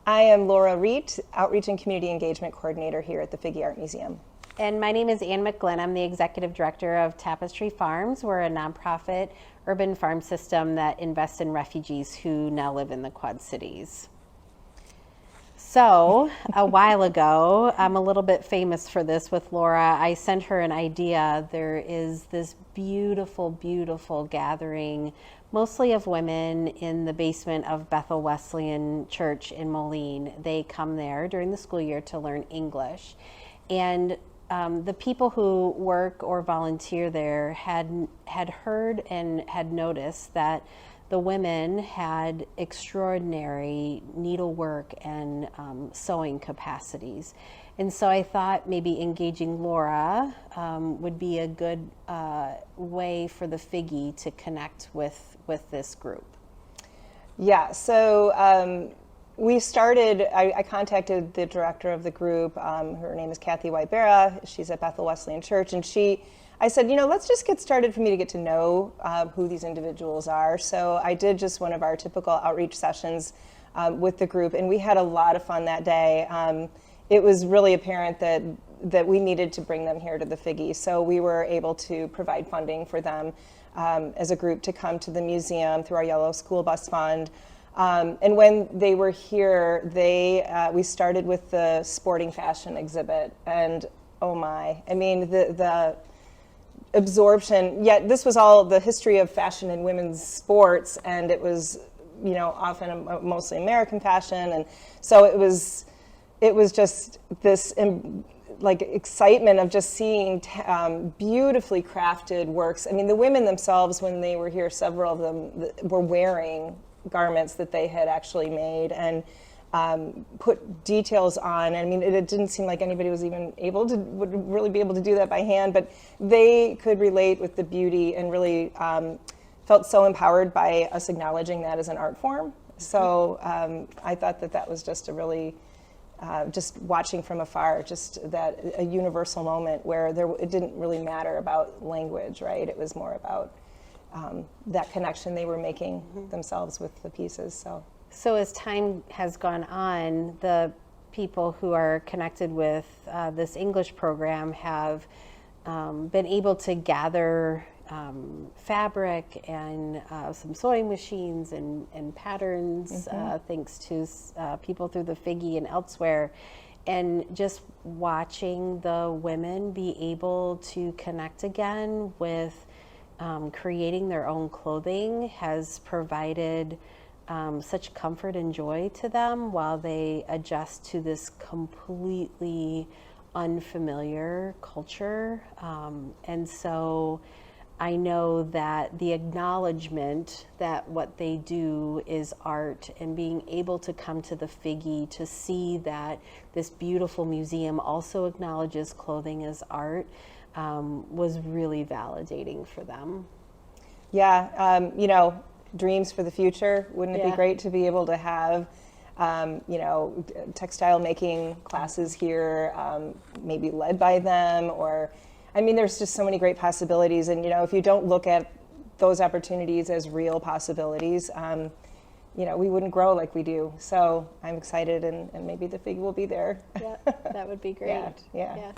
I am Laura Wreidt, Outreach and Community Engagement Coordinator here at the Figge Art Museum. And my name is Anne McGlynn. I'm the Executive Director of Tapestry Farms. We're a nonprofit urban farm system that invests in refugees who now live in the Quad Cities. So, a while ago, I'm a little bit famous for this with Laura. I sent her an idea. There is this beautiful, beautiful gathering, mostly of women in the basement of Bethel Wesleyan Church in Moline. They come there during the school year to learn English. And the people who work or volunteer there had heard and had noticed that the women had extraordinary needlework and sewing capacities. And so I thought maybe engaging Laura would be a good way for the Figge to connect with this group. Yeah, so we started, I contacted the director of the group. Her name is Kathy Wybera. She's at Bethel Wesleyan Church, and I said, let's just get started for me to get to know who these individuals are. So I did just one of our typical outreach sessions with the group, and we had a lot of fun that day. It was really apparent that we needed to bring them here to the Figge, so we were able to provide funding for them as a group to come to the museum through our Yellow School Bus Fund. And when they were here, we started with the sporting fashion exhibit, and oh my, I mean, the absorption, yet this was all the history of fashion in women's sports, and it was, often mostly American fashion, and so it was just this excitement of just seeing beautifully crafted works. I mean, the women themselves, when they were here, several of them were wearing garments that they had actually made and put details on. I mean, it didn't seem like anybody was even would really be able to do that by hand, but they could relate with the beauty and really felt so empowered by us acknowledging that as an art form. So I thought that was just a really, just watching from afar, just a universal moment where it didn't really matter about language, right? It was more about that connection they were making themselves with the pieces. So as time has gone on, the people who are connected with this English program have been able to gather fabric and some sewing machines and patterns, thanks to people through the Figge and elsewhere. And just watching the women be able to connect again with creating their own clothing has provided such comfort and joy to them while they adjust to this completely unfamiliar culture. And so I know that the acknowledgement that what they do is art, and being able to come to the Figge to see that this beautiful museum also acknowledges clothing as art, was really validating for them. Yeah, dreams for the future. Wouldn't it be great to be able to have, textile making classes here, maybe led by them, there's just so many great possibilities. And, if you don't look at those opportunities as real possibilities, we wouldn't grow like we do. So I'm excited, and maybe the Figge will be there. Yeah, that would be great. Yeah.